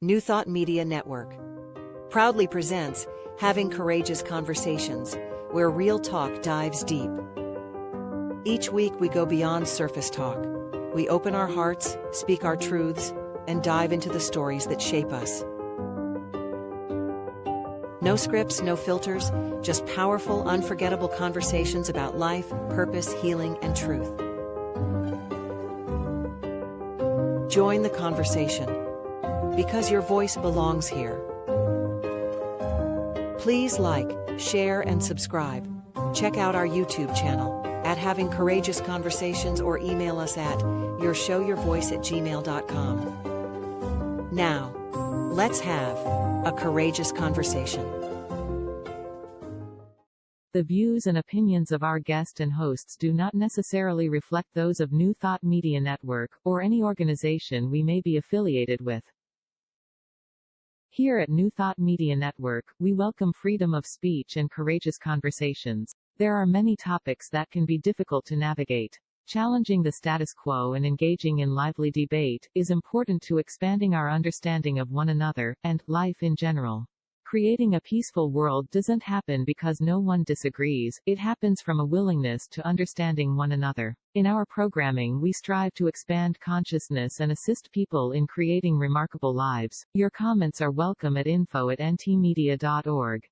New Thought Media Network proudly presents Having Courageous Conversations, where real talk dives deep. Each week we go beyond surface talk. We open our hearts, speak our truths, and dive into the stories that shape us. No scripts, no filters, just powerful, unforgettable conversations about life, purpose, healing, and truth. Join the conversation, because your voice belongs here. Please like, share, and subscribe. Check out our YouTube channel at Having Courageous Conversations or email us at yourshowyourvoice@gmail.com. Now, let's have a courageous conversation. The views and opinions of our guest and hosts do not necessarily reflect those of New Thought Media Network, or any organization we may be affiliated with. Here at New Thought Media Network, we welcome freedom of speech and courageous conversations. There are many topics that can be difficult to navigate. Challenging the status quo and engaging in lively debate is important to expanding our understanding of one another, and life in general. Creating a peaceful world doesn't happen because no one disagrees, it happens from a willingness to understanding one another. In our programming, we strive to expand consciousness and assist people in creating remarkable lives. Your comments are welcome at info@ntmedia.org.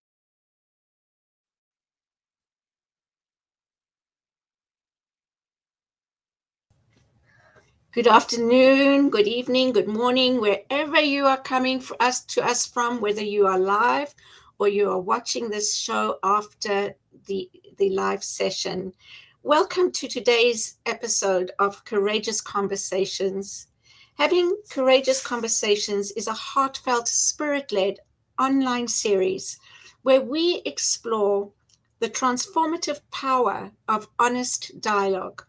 Good afternoon, good evening, good morning, wherever you are coming to us from, whether you are live or you are watching this show after the live session. Welcome to today's episode of Courageous Conversations. Having Courageous Conversations is a heartfelt, spirit-led online series where we explore the transformative power of honest dialogue.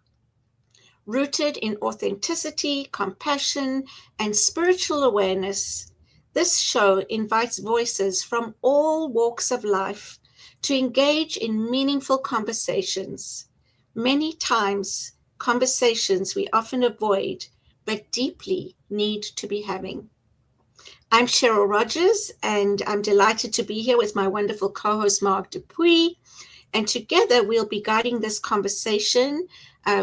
Rooted in authenticity, compassion, and spiritual awareness, this show invites voices from all walks of life to engage in meaningful conversations. Many times, conversations we often avoid, but deeply need to be having. I'm Cheryl Rogers, and I'm delighted to be here with my wonderful co-host, Mark Dupuis. And together we'll be guiding this conversation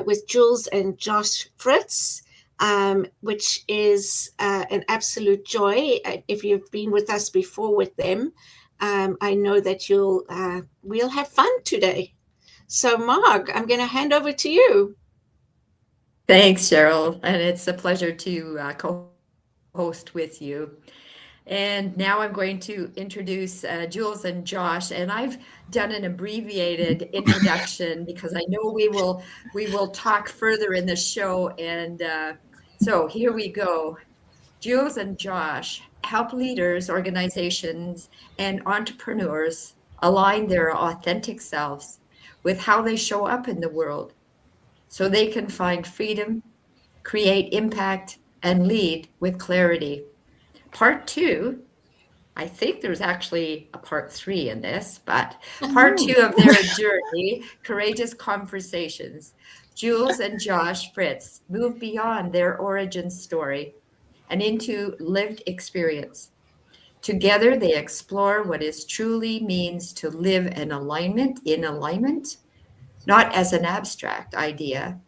with Jules and Josh Fritz, which is an absolute joy. If you've been with us before with them, I know that we'll have fun today. So Mark, I'm going to hand over to you. Thanks, Cheryl. And it's a pleasure to co-host with you. And now I'm going to introduce Jules and Josh, and I've done an abbreviated introduction because I know we will talk further in the show. And so here we go. Jules and Josh help leaders, organizations, and entrepreneurs align their authentic selves with how they show up in the world so they can find freedom, create impact, and lead with clarity. Part 2, I think there's actually a part 3 in this, but part 2 of their journey, Courageous Conversations. Jules and Josh Fritz move beyond their origin story and into lived experience. Together, they explore what it truly means to live in alignment, not as an abstract idea,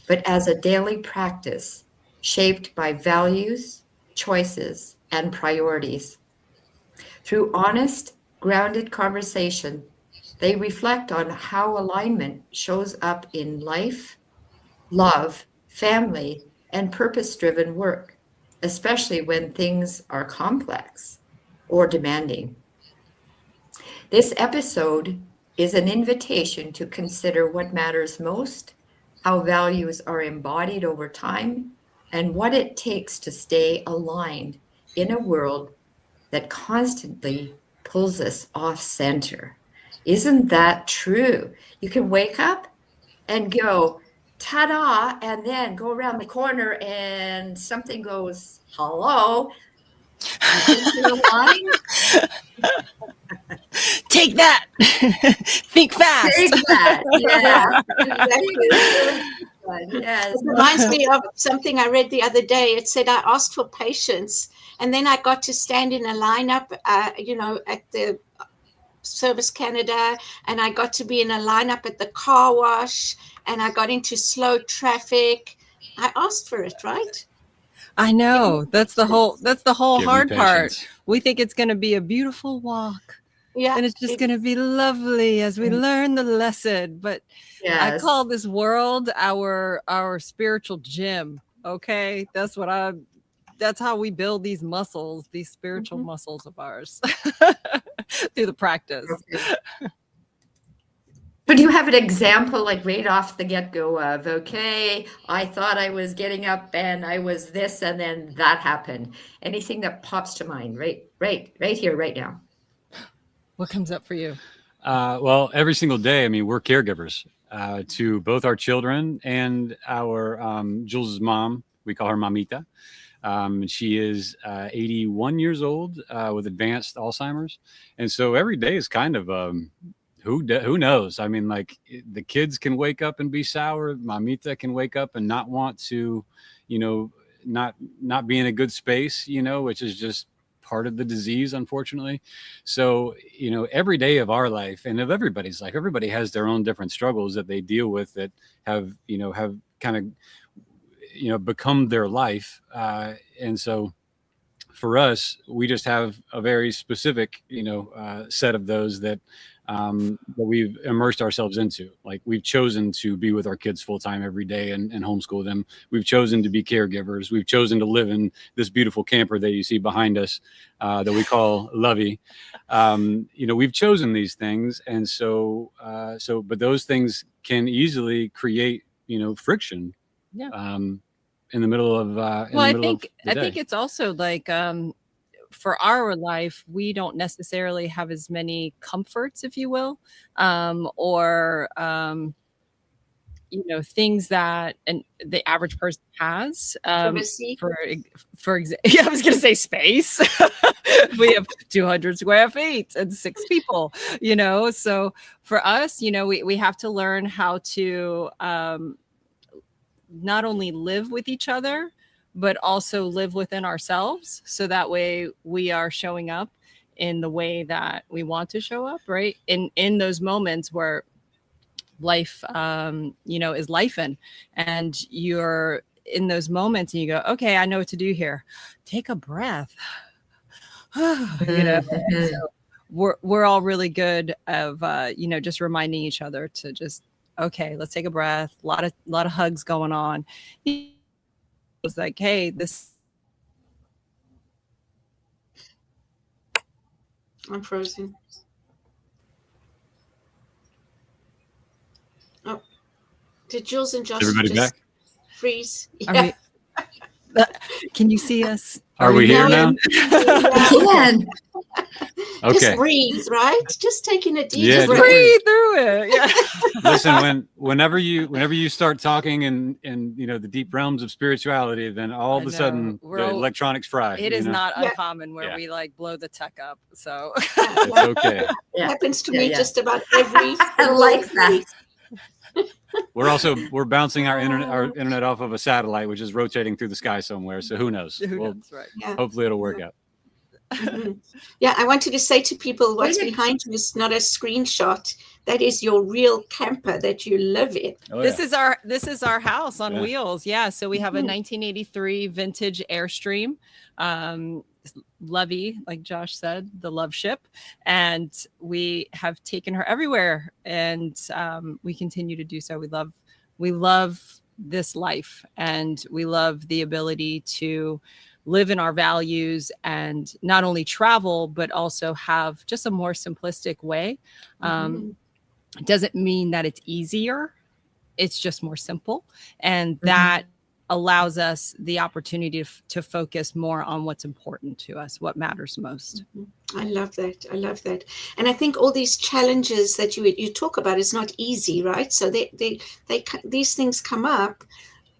but as a daily practice shaped by values, choices, and priorities. Through honest, grounded conversation, they reflect on how alignment shows up in life, love, family, and purpose-driven work, especially when things are complex or demanding. This episode is an invitation to consider what matters most, how values are embodied over time, and what it takes to stay aligned in a world that constantly pulls us off center. Isn't that true? You can wake up and go, ta-da, and then go around the corner and something goes, hello. You think you're aligned? Take that! Think fast! Take that, yeah. Exactly. Yes. It reminds me of something I read the other day. It said I asked for patience, and then I got to stand in a lineup, at the Service Canada, and I got to be in a lineup at the car wash, and I got into slow traffic. I asked for it, right? I know. That's the whole Give me hard part. patience. We think it's going to be a beautiful walk. Yeah. And it's just going to be lovely as we learn the lesson. But I Yes. call this world our spiritual gym. Okay. That's how we build these muscles, these spiritual muscles of ours through the practice. Okay. So do you have an example, like right off the get-go of, okay, I thought I was getting up and I was this, and then that happened? Anything that pops to mind right here, right now? What comes up for you? Well, every single day, I mean, we're caregivers to both our children and our Jules' mom. We call her Mamita. She is 81 years old with advanced Alzheimer's. And so every day is kind of, who knows? I mean, like, the kids can wake up and be sour. Mamita can wake up and not want to, not be in a good space, which is just part of the disease, unfortunately. So, every day of our life and of everybody's life, everybody has their own different struggles that they deal with that have kind of, become their life. And so for us, we just have a very specific, set of those that we've immersed ourselves into. Like, we've chosen to be with our kids full time every day and homeschool them. We've chosen to be caregivers. We've chosen to live in this beautiful camper that you see behind us that we call Lovey. We've chosen these things. And but those things can easily create, friction. Yeah. In the middle of I think it's also like for our life, we don't necessarily have as many comforts, if you will, or things that the average person has. For example, I was going to say space. We have 200 square feet and 6 people. So for us, we have to learn how to not only live with each other, but also live within ourselves. So that way we are showing up in the way that we want to show up, right? In those moments where life, is lifing, and you're in those moments and you go, okay, I know what to do here. Take a breath. So we're all really good of, just reminding each other to just, okay, let's take a breath. A lot of hugs going on. It's like, hey, this. I'm frozen. Oh, did Jules and Josh everybody just back? Freeze? Yeah. Can you see us? Are we here now? Again. Okay. Just breathe, right? Just taking a deep Yeah, breath. Breathe through it. Yeah. Listen, whenever you start talking in the deep realms of spirituality, then all of a sudden the electronics fry. It is not uncommon where we like blow the tech up. So it's okay. It happens to me just about every. I like that. We're bouncing our internet off of a satellite, which is rotating through the sky somewhere. So who knows? Right. Yeah. Hopefully it'll work out. Mm-hmm. Yeah, I wanted to say to people, what's behind you is not a screenshot. That is your real camper that you live in. Oh, This is our house on wheels. Yeah. So we have a 1983 vintage Airstream. Lovey, like Josh said, the love ship, and we have taken her everywhere, and we continue to do so. We love this life, and we love the ability to live in our values and not only travel, but also have just a more simplistic way. It doesn't mean that it's easier. It's just more simple. And that allows us the opportunity to focus more on what's important to us, what matters most. I love that. I love that. And I think all these challenges that you talk about is not easy, right? So these things come up,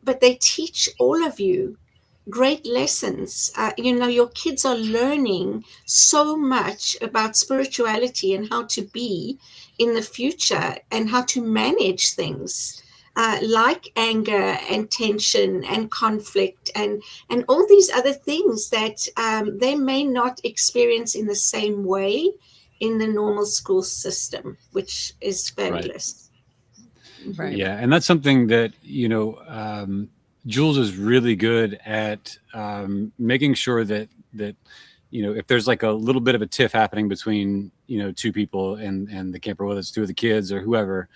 but they teach all of you great lessons. Your kids are learning so much about spirituality and how to be in the future and how to manage things. like anger and tension and conflict and all these other things that they may not experience in the same way in the normal school system, which is fabulous. Right. Yeah, and that's something that, Jules is really good at making sure that if there's like a little bit of a tiff happening between, two people and the camper, whether it's two of the kids or whoever,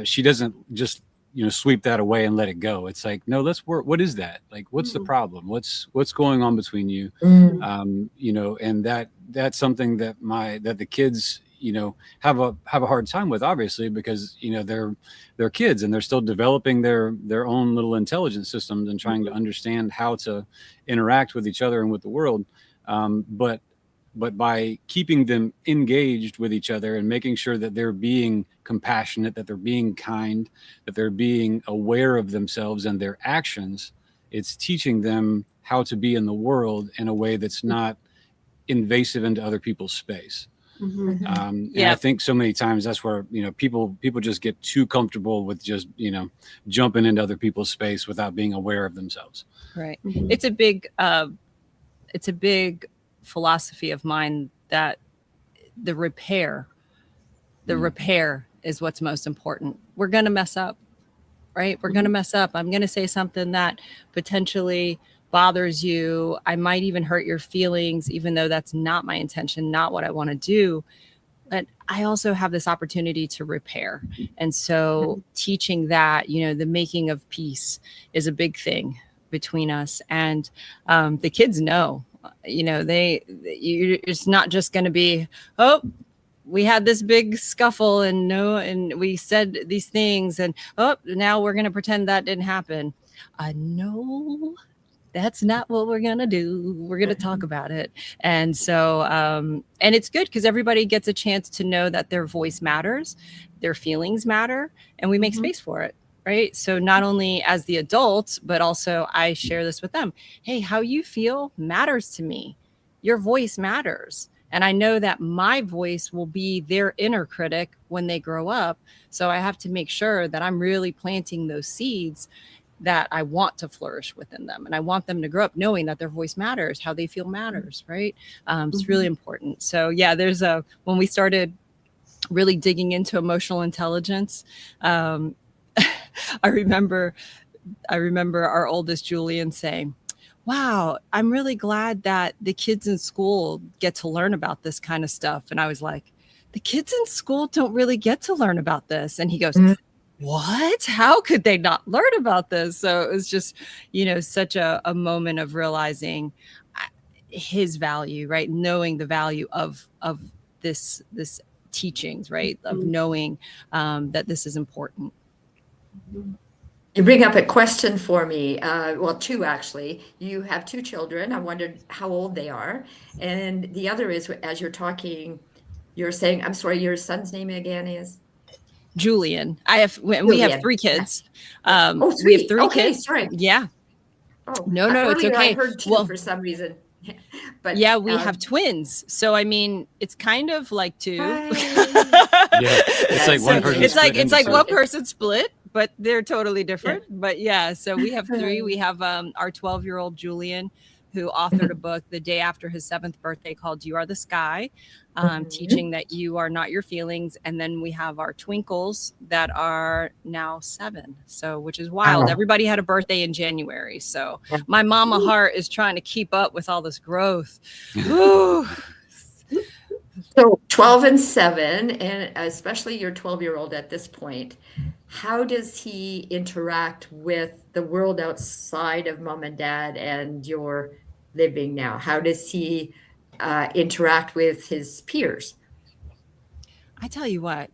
she doesn't just, sweep that away and let it go. It's like, no, let's work. What is that? Like, what's the problem? What's going on between you? And that's something that the kids, have a hard time with, obviously, because, they're kids and they're still developing their own little intelligence systems and trying to understand how to interact with each other and with the world. But by keeping them engaged with each other and making sure that they're being compassionate, that they're being kind, that they're being aware of themselves and their actions, it's teaching them how to be in the world in a way that's not invasive into other people's space. And I think so many times that's where, people just get too comfortable with just, jumping into other people's space without being aware of themselves. Right. It's a big philosophy of mine that the repair is what's most important. We're going to mess up, right? We're going to mess up. I'm going to say something that potentially bothers you. I might even hurt your feelings, even though that's not my intention, not what I want to do. But I also have this opportunity to repair. And so teaching that, the making of peace is a big thing between us. And the kids know, it's not just going to be, oh, we had this big scuffle and we said these things and, oh, now we're going to pretend that didn't happen. No, that's not what we're going to do. We're going to talk about it. And so, and it's good because everybody gets a chance to know that their voice matters, their feelings matter, and we make space for it. Right. So not only as the adult, but also I share this with them. Hey, how you feel matters to me. Your voice matters. And I know that my voice will be their inner critic when they grow up. So I have to make sure that I'm really planting those seeds that I want to flourish within them. And I want them to grow up knowing that their voice matters, how they feel matters. Right. It's really important. So, yeah, when we started really digging into emotional intelligence, I remember our oldest Julian saying, wow, I'm really glad that the kids in school get to learn about this kind of stuff. And I was like, the kids in school don't really get to learn about this. And he goes, what? How could they not learn about this? So it was just, such a moment of realizing his value, right? Knowing the value of this teachings, right? Of knowing that this is important. You bring up a question for me. Well, two actually. You have two children. I wondered how old they are. And the other is, as you're talking, you're saying, I'm sorry, your son's name again is? Julian. We have three kids. Three. We have three kids. Sorry. Yeah. Oh, no, it's okay. I heard two for some reason. But yeah, we have twins. So I mean, it's kind of like two. It's like one person. It's like one person split, but they're totally different. Yeah. But yeah, so we have three. We have our 12-year-old Julian, who authored a book the day after his 7th birthday called "You Are the Sky," teaching that you are not your feelings. And then we have our twinkles that are now 7, so which is wild. Everybody had a birthday in January, so my mama heart is trying to keep up with all this growth. So 12 and 7, and especially your 12-year-old at this point, how does he interact with the world outside of mom and dad and your living now? How does he interact with his peers? I tell you what,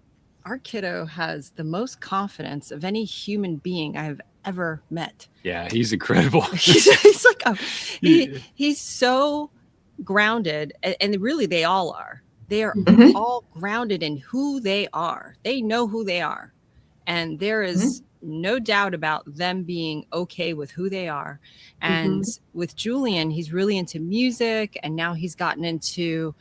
our kiddo has the most confidence of any human being I've ever met. Yeah, he's incredible. he's like he's so grounded, and really they all are. They are all grounded in who they are. They know who they are. And there is no doubt about them being okay with who they are. And with Julian, he's really into music, and now he's gotten into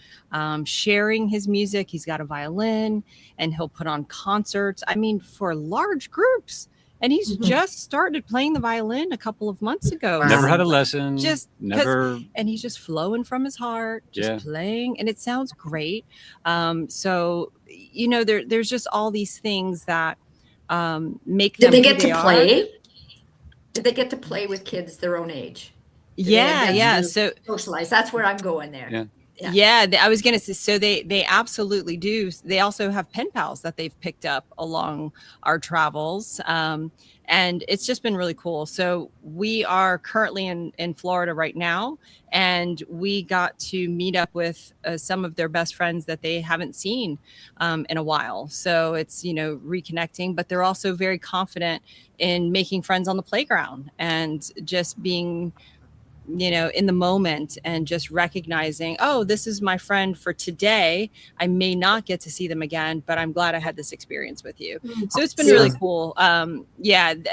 sharing his music. He's got a violin, and he'll put on concerts, I mean, for large groups. And he's just started playing the violin a couple of months ago. Never had a lesson. Just never. And he's just flowing from his heart, just playing, and it sounds great. So, you know, there's just all these things that make them. Did they get to play? Did they get to play with kids their own age? Yeah. So socialize. That's where I'm going there. Yeah, I was going to say, so they absolutely do. They also have pen pals that they've picked up along our travels. And it's just been really cool. So we are currently in Florida right now, and we got to meet up with some of their best friends that they haven't seen in a while. So it's, you know, reconnecting, but they're also very confident in making friends on the playground and just being, you know, in the moment and just recognizing, oh, this is my friend for today. I may not get to see them again, but I'm glad I had this experience with you. So it's been really cool. And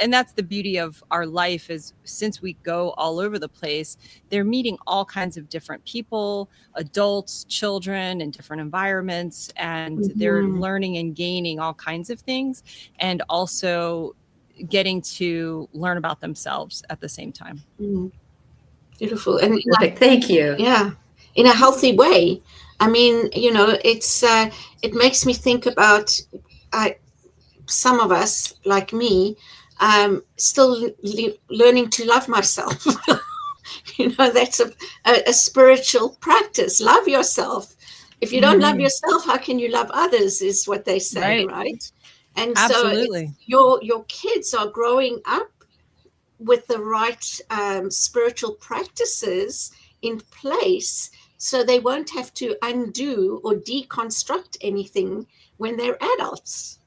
that's the beauty of our life, is since we go all over the place, they're meeting all kinds of different people, adults, children in different environments, and they're learning and gaining all kinds of things, and also getting to learn about themselves at the same time. Beautiful. And thank you. Yeah, in a healthy way. I mean, you know, it's it makes me think about some of us, like me, still learning to love myself. You know, that's a spiritual practice. Love yourself. If you don't love yourself, how can you love others, is what they say, right? And absolutely. So your kids are growing up with the right spiritual practices in place, so they won't have to undo or deconstruct anything when they're adults.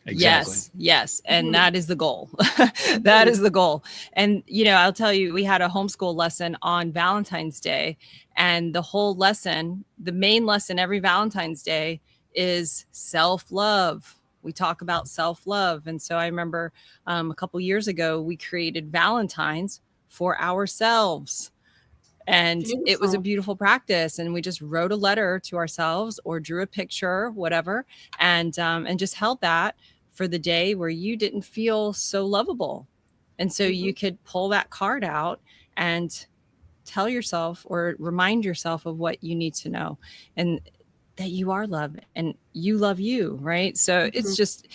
Exactly. Yes. And that is the goal. That is the goal. And, you know, I'll tell you, we had a homeschool lesson on Valentine's Day, and the whole lesson, the main lesson every Valentine's Day, is self-love. We talk about self-love. And so I remember a couple years ago, we created Valentines for ourselves. And it was a beautiful practice. And we just wrote a letter to ourselves or drew a picture, whatever, and just held that for the day where you didn't feel so lovable. And so you could pull that card out and tell yourself or remind yourself of what you need to know. And that you are loved and you love you, right? So it's just,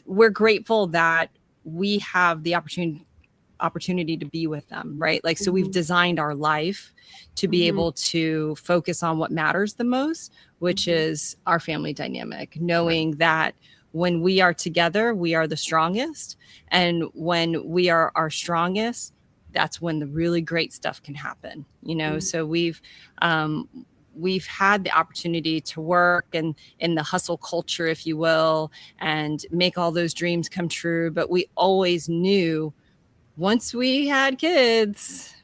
we're grateful that we have the opportunity to be with them, right? Like, so we've designed our life to be able to focus on what matters the most, which is our family dynamic, knowing that when we are together, we are the strongest. And when we are our strongest, that's when the really great stuff can happen, you know? So we've had the opportunity to work and in the hustle culture, if you will, and make all those dreams come true. But we always knew once we had kids,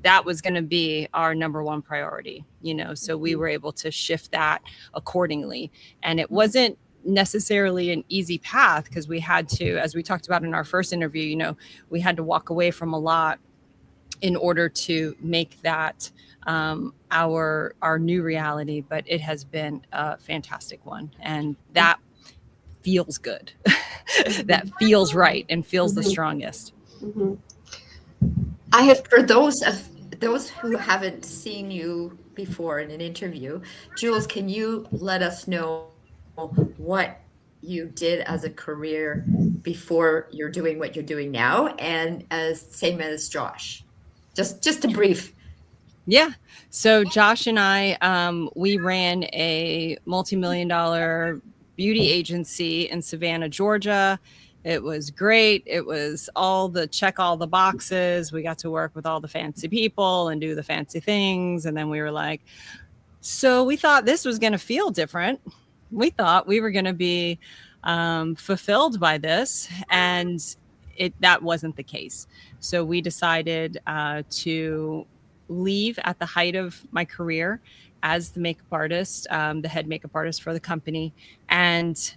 that was going to be our number one priority, you know? So we were able to shift that accordingly. And it wasn't necessarily an easy path, because we had to, as we talked about in our first interview, you know, we had to walk away from a lot in order to make that our new reality. But it has been a fantastic one, and that feels good. That feels right and feels the strongest. I have, for those who haven't seen you before in an interview, Jules, can you let us know what you did as a career before you're doing what you're doing now, and same as Josh? Just a brief. Yeah. So Josh and I, we ran a multi-million-dollar beauty agency in Savannah, Georgia. It was great. It was check all the boxes. We got to work with all the fancy people and do the fancy things. And then we were like, so we thought this was going to feel different. We thought we were going to be fulfilled by this, and that wasn't the case. So we decided to leave at the height of my career as the makeup artist, the head makeup artist for the company, and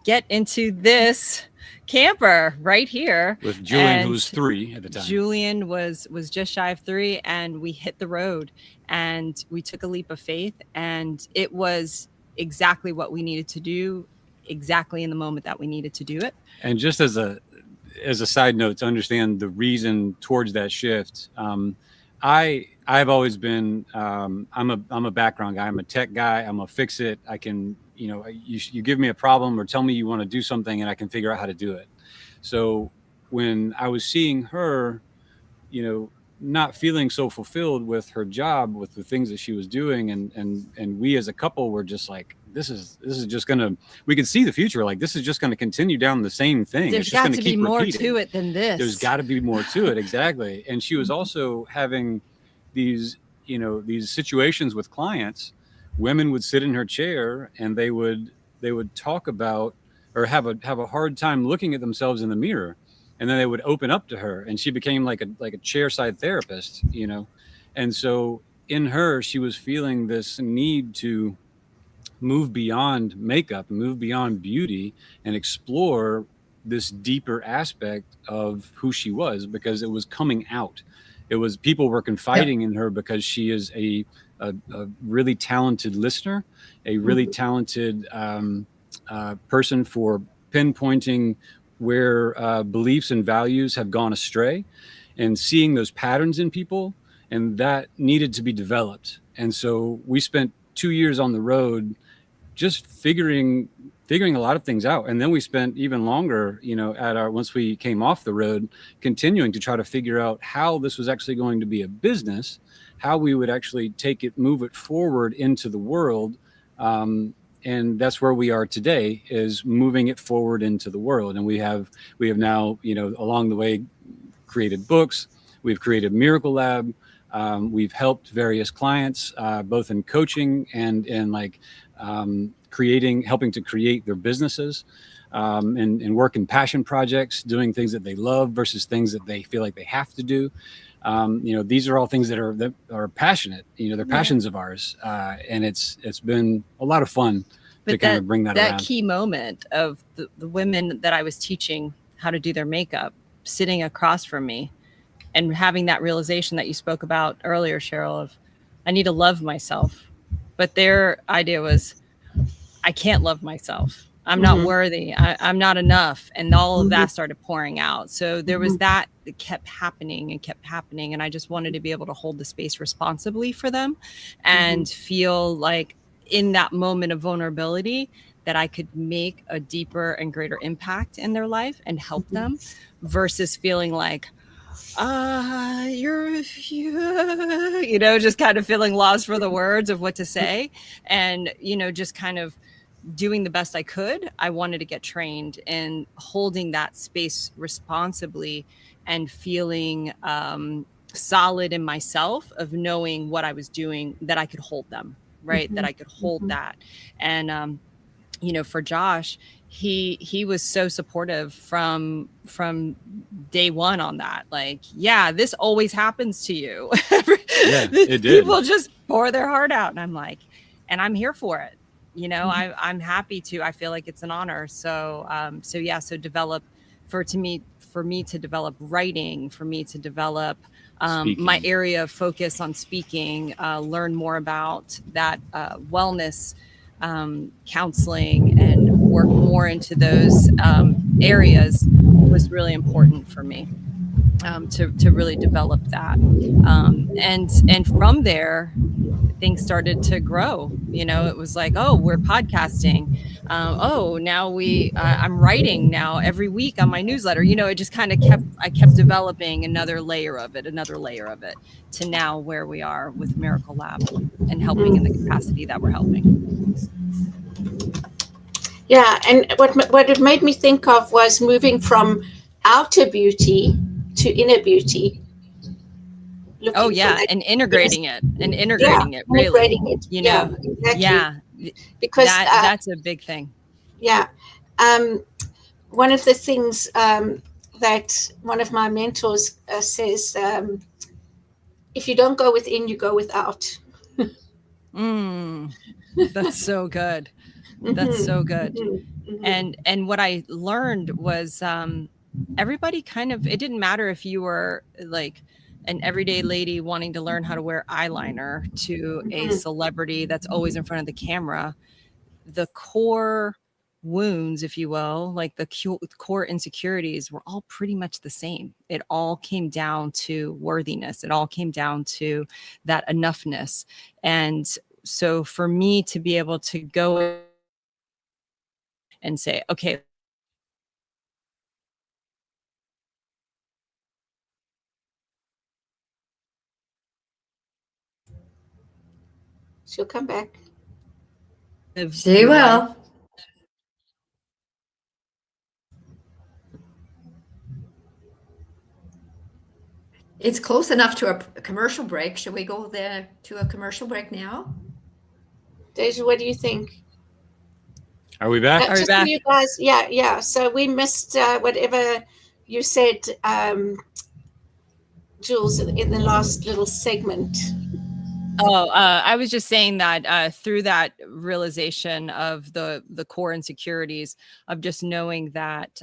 get into this camper right here with Julian, and who was 3 at the time. Julian was just shy of 3, and we hit the road and we took a leap of faith, and it was exactly what we needed to do, exactly in the moment that we needed to do it. And just as a side note to understand the reason towards that shift, I've always been I'm a background guy. I'm a tech guy. I'm a fix it. I can, you give me a problem or tell me you want to do something and I can figure out how to do it. So when I was seeing her, not feeling so fulfilled with her job, with the things that she was doing, and we as a couple were just like, this is just gonna, we could see the future, like this is just going to continue down the same thing. There's got to be more to it than this. There's got to be more to it. Exactly. And she was also having these situations with clients. Women would sit in her chair and they would talk about, or have a hard time looking at themselves in the mirror. And then they would open up to her, and she became like a chair-side therapist, And so in her, she was feeling this need to move beyond makeup, move beyond beauty, and explore this deeper aspect of who she was, because it was coming out. It was, people were confiding in her because she is a really talented listener, a really talented person for pinpointing where beliefs and values have gone astray, and seeing those patterns in people, and that needed to be developed. And so we spent 2 years on the road just figuring a lot of things out. And then we spent even longer, once we came off the road, continuing to try to figure out how this was actually going to be a business, how we would actually move it forward into the world. And that's where we are today, is moving it forward into the world. And we have now, along the way, created books. We've created Miracle Lab. We've helped various clients, both in coaching and in helping to create their businesses, and work in passion projects, doing things that they love versus things that they feel like they have to do. These are all things that are passionate, they're passions of ours. And it's been a lot of fun to kind of bring that around. That key moment of the women that I was teaching how to do their makeup sitting across from me and having that realization that you spoke about earlier, Cheryl, of I need to love myself. But their idea was, I can't love myself. I'm not worthy. I'm not enough. And all of that started pouring out. So there was that kept happening. And I just wanted to be able to hold the space responsibly for them and feel like in that moment of vulnerability that I could make a deeper and greater impact in their life and help them, versus feeling like, just kind of feeling lost for the words of what to say. And, just kind of doing the best I could. I wanted to get trained in holding that space responsibly and feeling solid in myself, of knowing what I was doing, that I could hold them, right? That I could hold that. And, for Josh, he was so supportive from day one on that. Like, yeah, this always happens to you. Yeah, it did. People just pour their heart out. And I'm like, and I'm here for it. I'm happy to. I feel like it's an honor. So develop for me to develop writing, for me to develop my area of focus on speaking, learn more about that wellness, counseling, and work more into those areas was really important for me to really develop that. And from there, things started to grow. It was like, oh, we're podcasting. Now I'm writing now every week on my newsletter. It just kind of kept developing another layer of it to now where we are with Miracle Lab and helping in the capacity that we're helping. Yeah. And what it made me think of was moving from outer beauty to inner beauty. Oh yeah, and integrating it really. Integrating it. Exactly. Yeah, because that's a big thing. Yeah. One of the things that one of my mentors says, if you don't go within, you go without. That's so good. That's so good. And what I learned was everybody kind of, it didn't matter if you were like an everyday lady wanting to learn how to wear eyeliner to a celebrity that's always in front of the camera. The core wounds, if you will, like the core insecurities were all pretty much the same. It all came down to worthiness. It all came down to that enoughness. And so for me to be able to go and say, okay, she'll come back. She will. It's close enough to a commercial break. Should we go there to a commercial break now? Deja, what do you think? Are we back? Are we Just back? for you guys, yeah. So we missed whatever you said, Jules, in the last little segment. Oh, I was just saying that through that realization of the core insecurities of just knowing that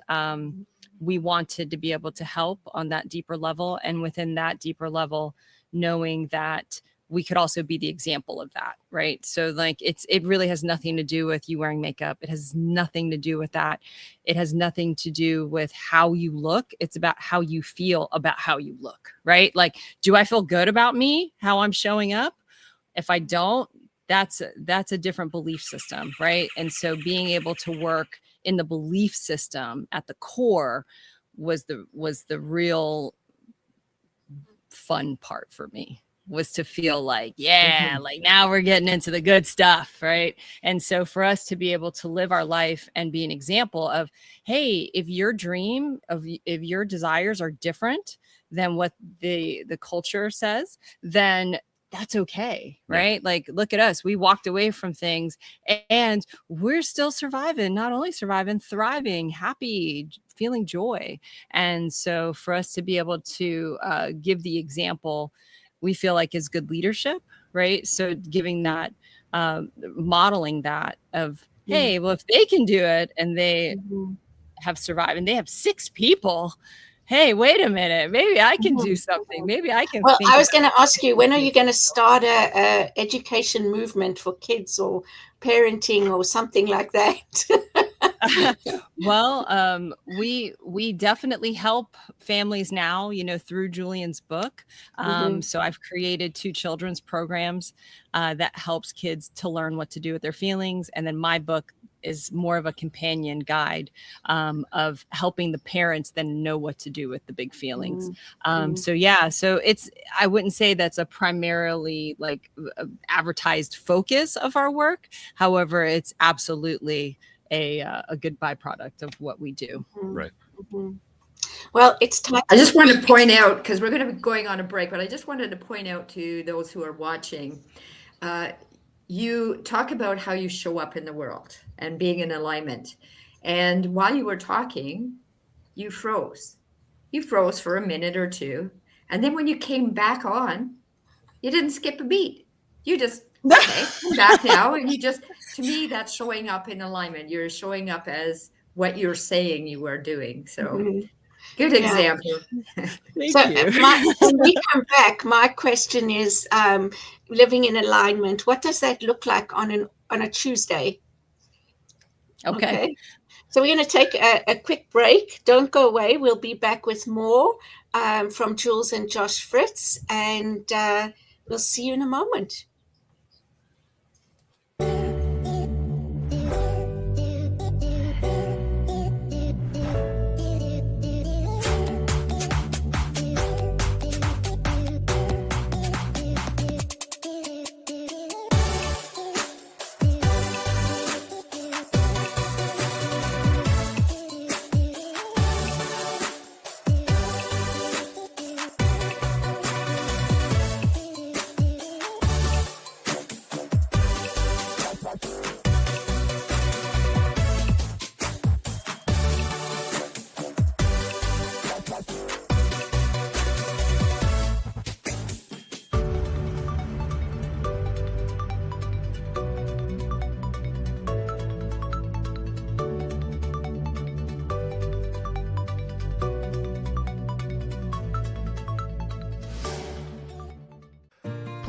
we wanted to be able to help on that deeper level, and within that deeper level, knowing that we could also be the example of that, right? So like it really has nothing to do with you wearing makeup. It has nothing to do with that. It has nothing to do with how you look. It's about how you feel about how you look, right? Like, do I feel good about me, how I'm showing up? If I don't, that's a different belief system, right? And so being able to work in the belief system at the core was the real fun part for me, was to feel like, yeah, like now we're getting into the good stuff, right? And so for us to be able to live our life and be an example of, hey, if your dream of, if your desires are different than what the culture says, then that's okay, right? Yeah. Like, look at us. We walked away from things and we're still surviving, not only surviving, thriving, happy, feeling joy. And so for us to be able to give the example, we feel like is good leadership, right? So giving that, modeling that of, hey, well, if they can do it and they have survived and they have 6 people, hey, wait a minute, maybe I can do something. Maybe I can. Well, I was going to ask you, when are you going to start a education movement for kids or parenting or something like that? Well, we definitely help families now, through Julian's book. So I've created 2 children's programs that helps kids to learn what to do with their feelings. And then my book is more of a companion guide of helping the parents then know what to do with the big feelings. So I wouldn't say that's a primarily like advertised focus of our work. However, it's absolutely a good byproduct of what we do. Right. Well, it's time. I just want to point out, because we're going to be going on a break, but I just wanted to point out to those who are watching, you talk about how you show up in the world and being in alignment. And while you were talking, you froze. You froze for a minute or 2. And then when you came back on, you didn't skip a beat. You just, okay, I'm back now. And you just, to me, that's showing up in alignment. You're showing up as what you're saying you are doing. So good example. When we come back, my question is, living in alignment, what does that look like on a Tuesday? Okay. So we're going to take a quick break. Don't go away. We'll be back with more from Jules and Josh Fritz, and we'll see you in a moment.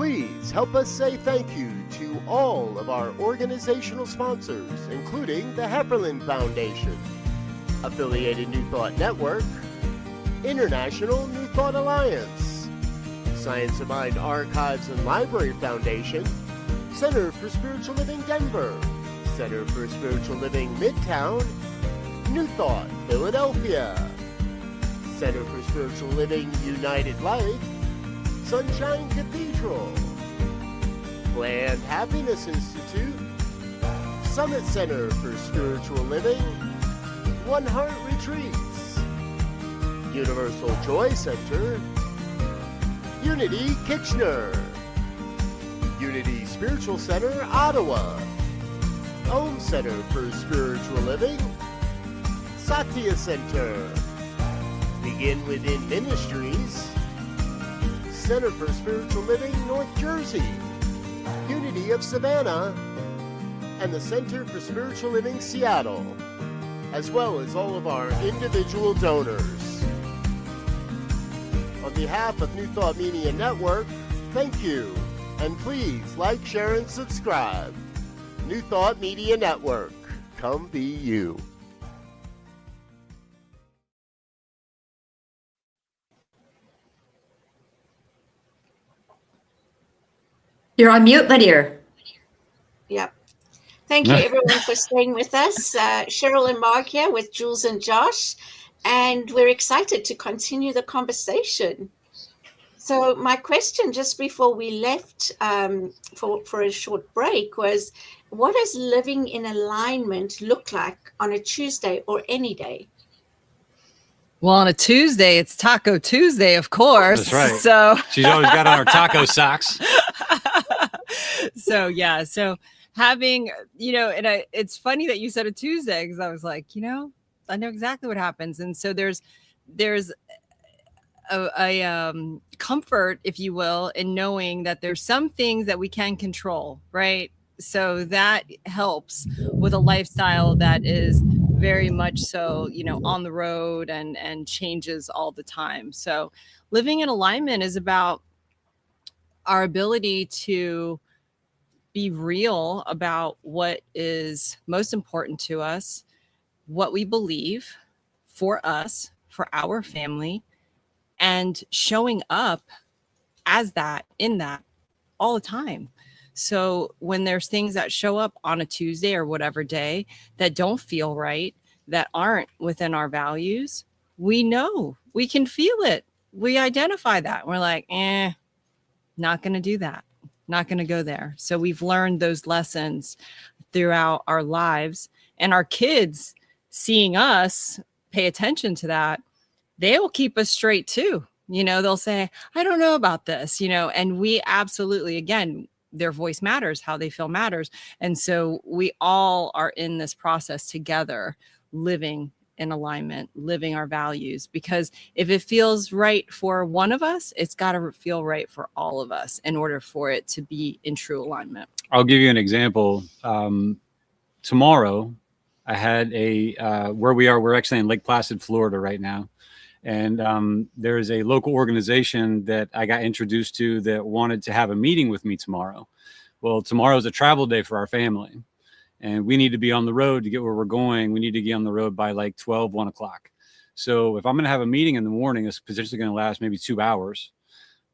Please help us say thank you to all of our organizational sponsors, including the Hefferland Foundation, Affiliated New Thought Network, International New Thought Alliance, Science of Mind Archives and Library Foundation, Center for Spiritual Living Denver, Center for Spiritual Living Midtown, New Thought Philadelphia, Center for Spiritual Living United Life, Sunshine Cathedral, Planned Happiness Institute, Summit Center for Spiritual Living, One Heart Retreats, Universal Joy Center, Unity Kitchener, Unity Spiritual Center Ottawa, Home Center for Spiritual Living, Satya Center, Begin Within Ministries, Center for Spiritual Living North Jersey, Unity of Savannah, and the Center for Spiritual Living Seattle, as well as all of our individual donors. On behalf of New Thought Media Network, thank you, and please like, share, and subscribe. New Thought Media Network, come be you. You're on mute, my dear. Yep. Thank you, everyone, for staying with us. Cheryl and Mark here with Jules and Josh, and we're excited to continue the conversation. So my question just before we left for a short break was, what does living in alignment look like on a Tuesday or any day? Well, on a Tuesday, it's Taco Tuesday, of course. That's right. So She's always got on her taco socks. So having, and it's funny that you said a Tuesday, because I was like, I know exactly what happens. And so there's a comfort, if you will, in knowing that there's some things that we can control, right? So that helps with a lifestyle that is very much so, on the road and changes all the time. So living in alignment is about our ability to be real about what is most important to us, what we believe for us, for our family, and showing up as that, in that, all the time. So when there's things that show up on a Tuesday or whatever day that don't feel right, that aren't within our values, we know, we can feel it. We identify that. We're like, not going to do that. Not going to go there. So we've learned those lessons throughout our lives, and our kids seeing us pay attention to that, they will keep us straight too. They'll say, I don't know about this, and we absolutely, again, their voice matters, how they feel matters. And so we all are in this process together, living in alignment, living our values, because if it feels right for one of us, it's got to feel right for all of us in order for it to be in true alignment. I'll give you an example. Tomorrow I had where we are, we're actually in Lake Placid, Florida right now. And there's a local organization that I got introduced to that wanted to have a meeting with me tomorrow. Well, tomorrow's a travel day for our family, and we need to be on the road to get where we're going. We need to get on the road by like 1 o'clock. So if I'm going to have a meeting in the morning, it's potentially going to last maybe 2 hours.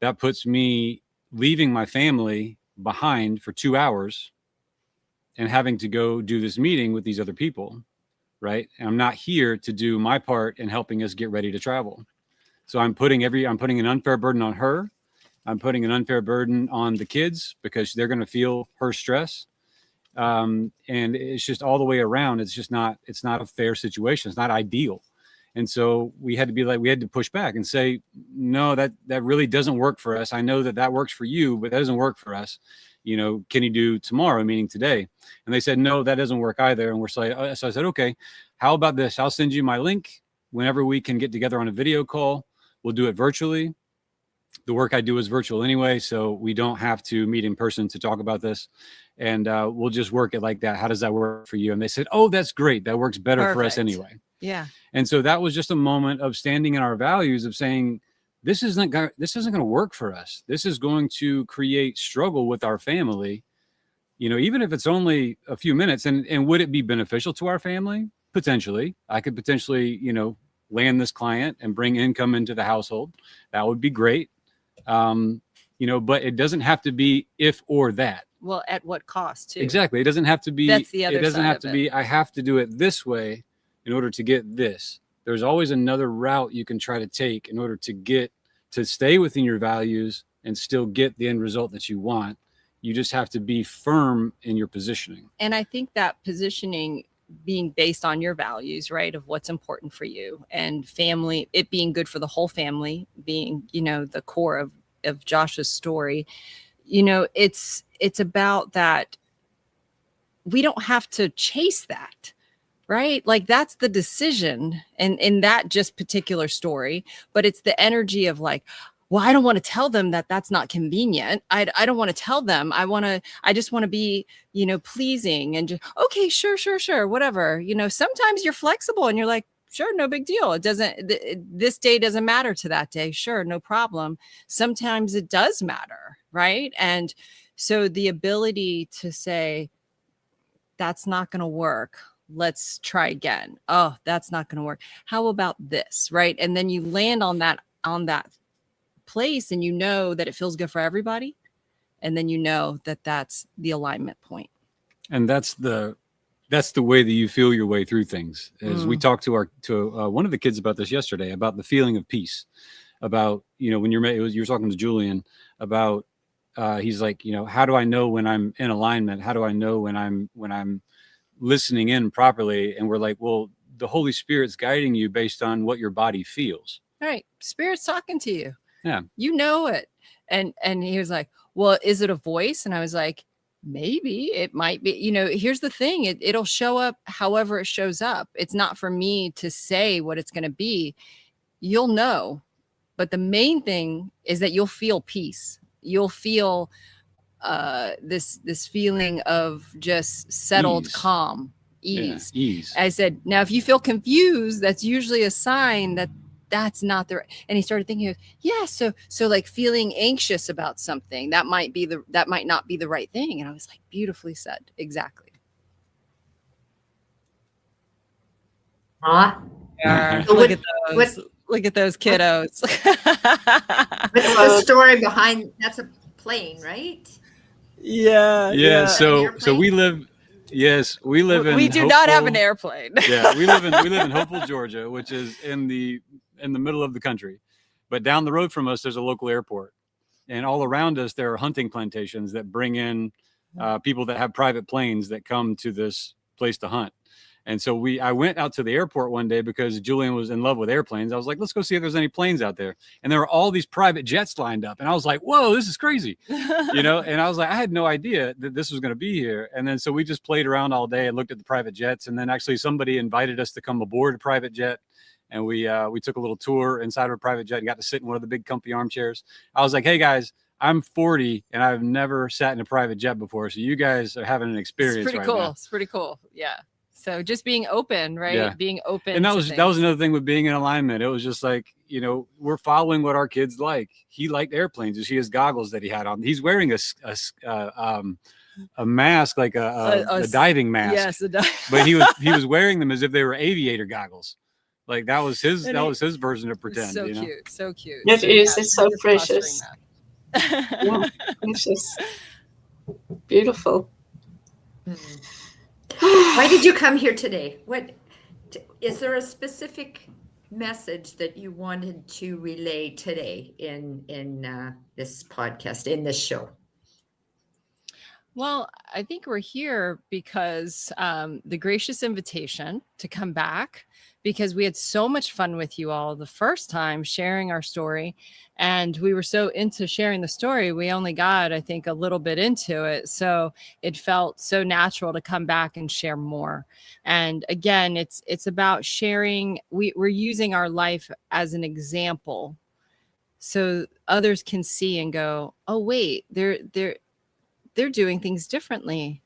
That puts me leaving my family behind for 2 hours and having to go do this meeting with these other people. Right. And I'm not here to do my part in helping us get ready to travel. So I'm putting an unfair burden on her. I'm putting an unfair burden on the kids because they're going to feel her stress. And it's just all the way around. It's not a fair situation. It's not ideal. And so we had to push back and say, no, that really doesn't work for us. I know that works for you, but that doesn't work for us. Can you do tomorrow, meaning today? And they said, no, that doesn't work either. And so I said, okay, how about this? I'll send you my link whenever we can get together on a video call. We'll do it virtually. The work I do is virtual anyway, so we don't have to meet in person to talk about this. And we'll just work it like that. How does that work for you? And they said, oh, that's great. That works better for us anyway. Yeah. And so that was just a moment of standing in our values of saying, this isn't going to work for us. This is going to create struggle with our family, even if it's only a few minutes. And would it be beneficial to our family? Potentially. I could potentially, land this client and bring income into the household. That would be great. But it doesn't have to be if or that. Well, at what cost too? Exactly. It doesn't have to be. That's the other It doesn't side have of to it. be. I have to do it this way in order to get this. There's always another route you can try to take in order to stay within your values and still get the end result that you want. You just have to be firm in your positioning. And I think that positioning being based on your values, right, of what's important for you, and family, it being good for the whole family, being, the core of Josh's story, it's about that. We don't have to chase that, right? Like, that's the decision and in that just particular story, but it's the energy of like, well, I don't want to tell them that that's not convenient. I don't want to tell them. I just want to be, pleasing and just, okay, sure. Whatever, sometimes you're flexible and you're like, sure, no big deal. It doesn't, this day doesn't matter to that day. Sure. No problem. Sometimes it does matter. Right. And so the ability to say, that's not going to work. Let's try again. Oh, that's not going to work. How about this? Right. And then you land on that place, and that it feels good for everybody. And then that's the alignment point. And that's the way that you feel your way through things. As we talked to one of the kids about this yesterday, about the feeling of peace, about, when you're talking to Julian about, he's like, how do I know when I'm in alignment? How do I know when I'm listening in properly? And we're like, well, the Holy Spirit's guiding you based on what your body feels. Right. Spirit's talking to you. Yeah. You know it. And he was like, well, is it a voice? And I was like, maybe it might be, here's the thing. It'll show up however it shows up. It's not for me to say what it's going to be. You'll know. But the main thing is that you'll feel peace. You'll feel this feeling of just settled ease. Calm, ease. Yeah, ease. I said, now, if you feel confused, that's usually a sign that that's not the right. And he started thinking, so like feeling anxious about something that might not be the right thing. And I was like, beautifully said. Exactly. Look at those. Look at those kiddos. What's the story behind? That's a plane, right? Yeah. So we live. Yes, we live in. We do not have an airplane. Yeah, we live in Hopeful, Georgia, which is in the middle of the country. But down the road from us, there's a local airport, and all around us there are hunting plantations that bring in people that have private planes that come to this place to hunt. And so I went out to the airport one day because Julian was in love with airplanes. I was like, let's go see if there's any planes out there. And there were all these private jets lined up. And I was like, whoa, this is crazy. And I was like, I had no idea that this was going to be here. And then so we just played around all day and looked at the private jets. And then actually somebody invited us to come aboard a private jet. And we took a little tour inside of a private jet and got to sit in one of the big comfy armchairs. I was like, hey guys, I'm 40 and I've never sat in a private jet before. So you guys are having an experience. It's pretty cool. It's pretty cool. Yeah. So just being open, right? Yeah. Being open. And that was another thing with being in alignment. It was just like, we're following what our kids like. He liked airplanes. You see his goggles that he had on. He's wearing a mask, like a diving mask. Yes, but he was wearing them as if they were aviator goggles. Like that was his version of pretend. So cute, so cute. It is. It's so precious. Yeah, precious. Beautiful. Mm-hmm. Why did you come here today? Is there a specific message that you wanted to relay today in this podcast, in this show? Well, I think we're here because the gracious invitation to come back, because we had so much fun with you all the first time sharing our story. And we were so into sharing the story, we only got, I think, a little bit into it. So it felt so natural to come back and share more. And again, it's about sharing. We're using our life as an example so others can see and go, oh, wait, they're doing things differently.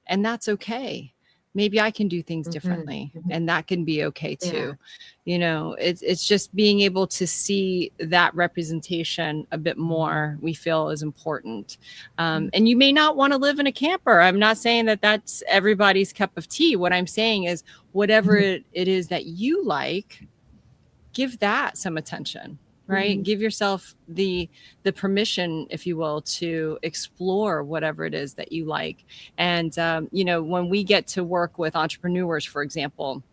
And that's okay. maybe I can do things differently, and that can be okay too. You know, it's just being able to see that representation a bit more, we feel is important. And you may not want to live in a camper. I'm not saying that that's everybody's cup of tea. What I'm saying is whatever it is that you like, give that some attention. Right? Give yourself the permission, if you will, to explore whatever it is that you like. And, you know, when we get to work with entrepreneurs, for example,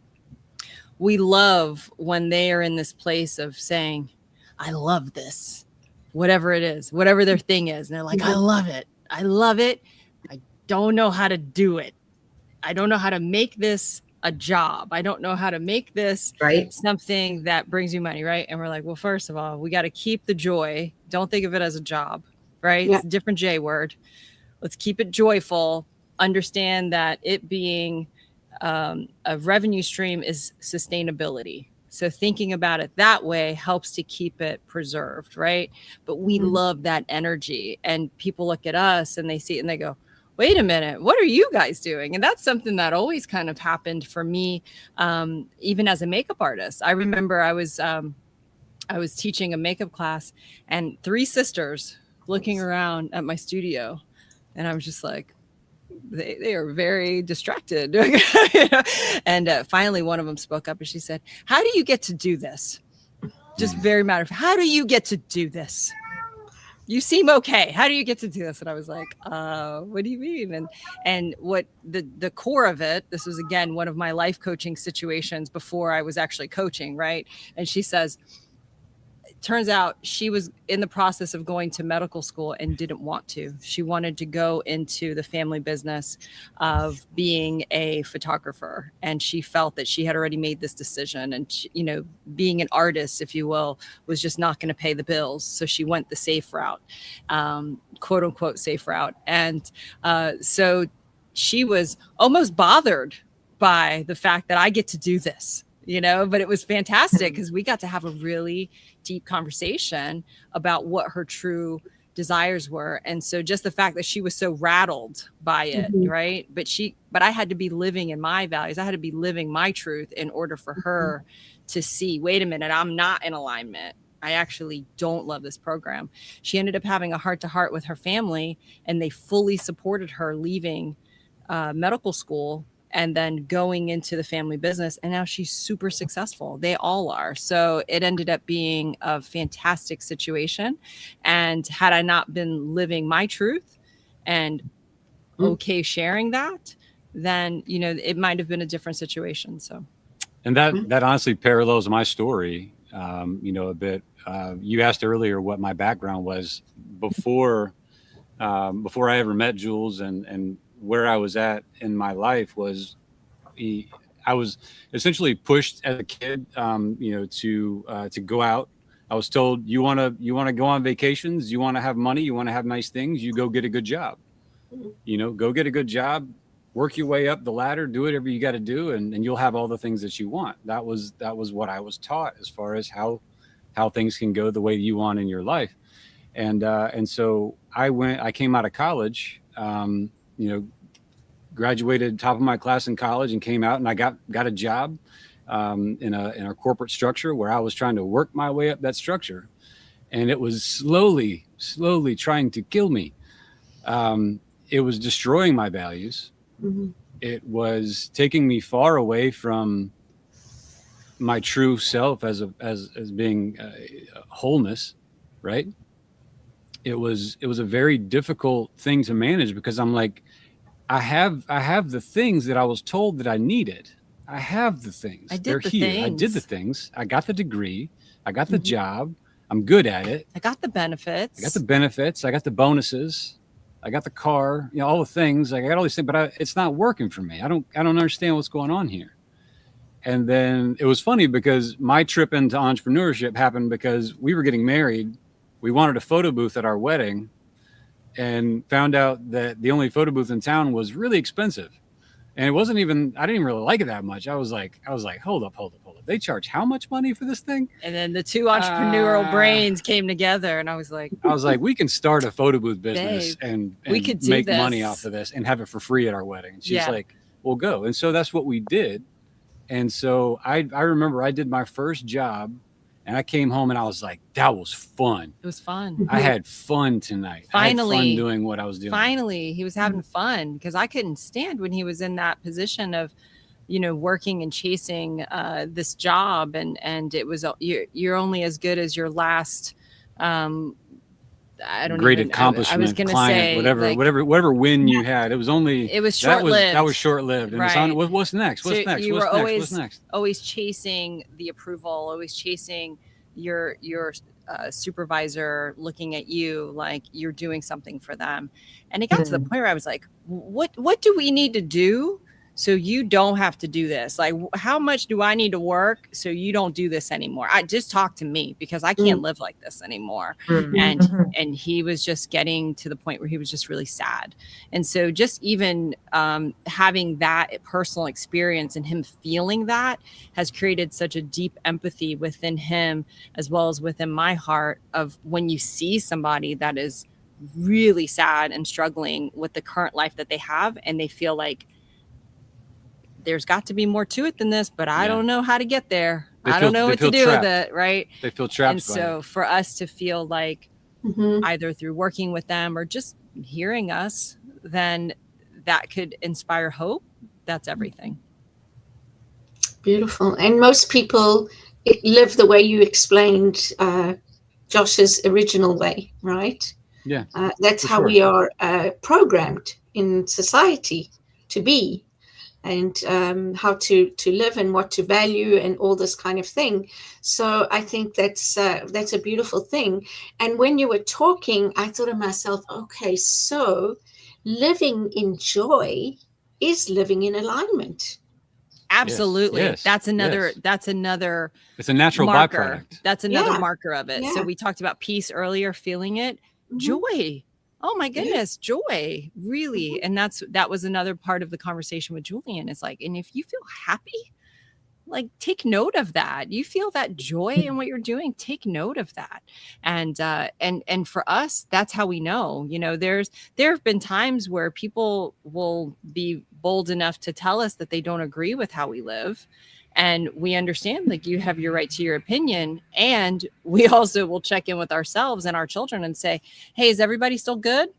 we love when they are in this place of saying, I love this, whatever it is, whatever their thing is. And they're like, I love it. I love it. I don't know how to do it. I don't know how to make this a job. I don't know how to make this something that brings you money, right? And we're like, well, first of all, we got to keep the joy. Don't think of it as a job, right? It's a different J word. Let's keep it joyful. Understand that it being a revenue stream is sustainability. So thinking about it that way helps to keep it preserved, right? But we love that energy, and people look at us and they see it and they go, wait a minute, what are you guys doing? And that's something that always kind of happened for me, even as a makeup artist. I remember I was teaching a makeup class, and 3 sisters looking around at my studio, and I was just like, they are very distracted. You know? And finally, one of them spoke up and she said, how do you get to do this? Just very matter of fact, how do you get to do this? You seem okay. How do you get to do this? And I was like, what do you mean? And what the core of it, this was, again, one of my life coaching situations before I was actually coaching, right? And she says, it turns out she was in the process of going to medical school and didn't want to. She wanted to go into the family business of being a photographer. And she felt that she had already made this decision. And, she, you know, being an artist, if you will, was just not going to pay the bills. So she went the safe route, quote unquote, safe route. And so she was almost bothered by the fact that I get to do this, you know, but it was fantastic because we got to have a really deep conversation about what her true desires were. And so just the fact that she was so rattled by it, right? But I had to be living in my values. I had to be living my truth in order for her to see, wait a minute, I'm not in alignment. I actually don't love this program. She ended up having a heart-to-heart with her family, and they fully supported her leaving medical school and then going into the family business. And now she's super successful. They all are. So it ended up being a fantastic situation. And had I not been living my truth and okay sharing that, then, you know, it might have been a different situation. So, and that honestly parallels my story, you know, a bit. You asked earlier what my background was before I ever met Jules, and where I was at in my life was I was essentially pushed as a kid, you know, to go out. I was told, you want to go on vacations, you want to have money, you want to have nice things, you go get a good job, you know, go get a good job, work your way up the ladder, do whatever you got to do, and you'll have all the things that you want. That was what I was taught as far as how things can go the way you want in your life. And so I came out of college, you know, graduated top of my class in college and came out, and I got a job in a corporate structure where I was trying to work my way up that structure, and it was slowly trying to kill me. It was destroying my values. It was taking me far away from my true self as being wholeness, right? It was a very difficult thing to manage, because I'm like, I have the things that I was told that I needed. I have the things. They're here. I did the things. I got the degree. I got the job. I'm good at it. I got the benefits. I got the bonuses. I got the car. You know, all the things. I got all these things, but it's not working for me. I don't understand what's going on here. And then it was funny, because my trip into entrepreneurship happened because we were getting married. We wanted a photo booth at our wedding, and found out that the only photo booth in town was really expensive. And it wasn't even, I didn't even really like it that much. I was like, hold up. They charge how much money for this thing? And then the two entrepreneurial brains came together, and I was like, we can start a photo booth business, babe, and we could make do money this off of this and have it for free at our wedding. And she's like, we'll go. And so that's what we did. And so I remember I did my first job, and I came home and I was like, that was fun. It was fun. I had fun tonight. Finally. I had fun doing what I was doing. Finally, he was having fun, because I couldn't stand when he was in that position of, you know, working and chasing this job. And it was, you're only as good as your last, I don't great even, accomplishment, I was going to client, say whatever win you had. It was only, it was short-lived. That was short-lived. And right. It's on, what's next? What's so next? You what's were next? What's next? always chasing the approval, always chasing your supervisor looking at you like you're doing something for them. And it got to the point where I was like, what do we need to do so you don't have to do this? Like, how much do I need to work so you don't do this anymore? I just talk to me, because I can't live like this anymore. And he was just getting to the point where he was just really sad. And so just even having that personal experience and him feeling that has created such a deep empathy within him, as well as within my heart, of when you see somebody that is really sad and struggling with the current life that they have, and they feel like there's got to be more to it than this, but I don't know how to get there. I don't know what to do with it. Right. They feel trapped. And so for us to feel like either through working with them or just hearing us, then that could inspire hope. That's everything. Beautiful. And most people live the way you explained Josh's original way, right? Yeah. That's how we are programmed in society to be, and how to live and what to value and all this kind of thing. So I think that's a beautiful thing. And when you were talking, I thought to myself, okay, so living in joy is living in alignment. Absolutely. Yes. That's another it's a natural marker. byproduct. That's another marker of it. Yeah. So we talked about peace earlier, feeling it, joy. Oh my goodness, joy, really. And that was another part of the conversation with Julian. It's like, and if you feel happy, like, take note of that. You feel that joy in what you're doing, take note of that. And for us, that's how we know. You know, there have been times where people will be bold enough to tell us that they don't agree with how we live. And we understand, like, you have your right to your opinion. And we also will check in with ourselves and our children and say, hey, is everybody still good?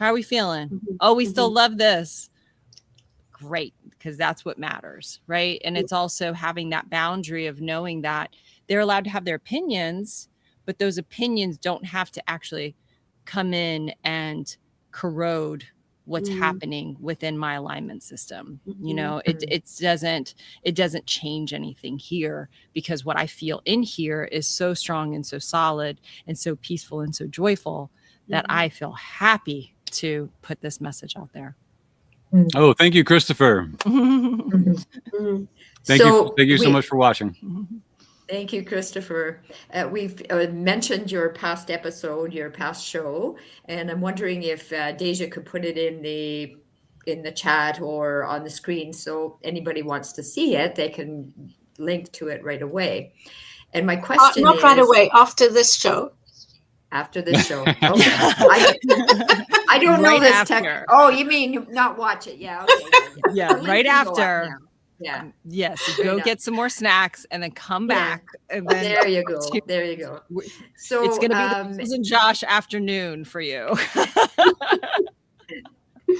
How are we feeling? Oh, we still love this. Great, because that's what matters, right? And it's also having that boundary of knowing that they're allowed to have their opinions, but those opinions don't have to actually come in and corrode what's happening within my alignment system. You know, it doesn't change anything here, because what I feel in here is so strong and so solid and so peaceful and so joyful that I feel happy to put this message out there. Oh, thank you, Christopher. Thank you so much for watching. Thank you, Christopher. We've mentioned your past episode, your past show, and I'm wondering if Deja could put it in the chat or on the screen, so anybody wants to see it, they can link to it right away. And my question not is, right away, after this show. After this show. Okay. I don't know this tech. Oh, you mean you not watch it? Yeah. Okay. Yeah, right after. Yeah. Yes. Go get some more snacks and then come back. And then there you go. There you go. So it's going to be the Jules and Josh afternoon for you.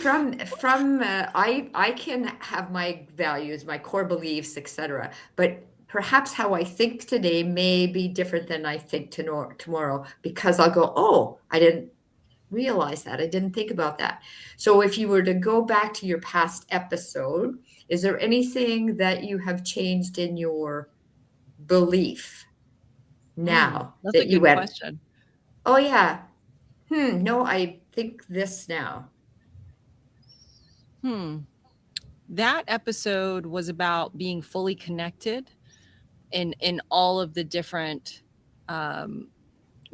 I can have my values, my core beliefs, etc. But perhaps how I think today may be different than I think tomorrow, because I'll go, oh, I didn't realize that. I didn't think about that. So if you were to go back to your past episode, is there anything that you have changed in your belief now? That's a good question. Oh, yeah. No, I think this now. That episode was about being fully connected in all of the different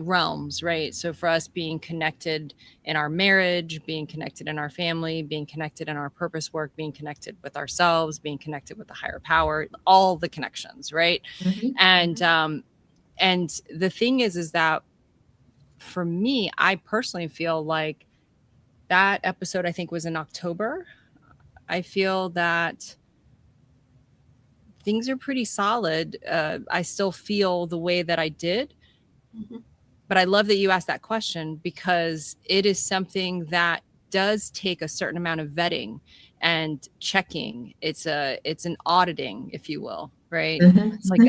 realms, right? So for us, being connected in our marriage, being connected in our family, being connected in our purpose work, being connected with ourselves, being connected with the higher power, all the connections, right? And the thing is that for me, I personally feel like that episode, I think, was in October. I feel that things are pretty solid. I still feel the way that I did. Mhm. But I love that you asked that question, because it is something that does take a certain amount of vetting and checking. It's an auditing, if you will, right? It's like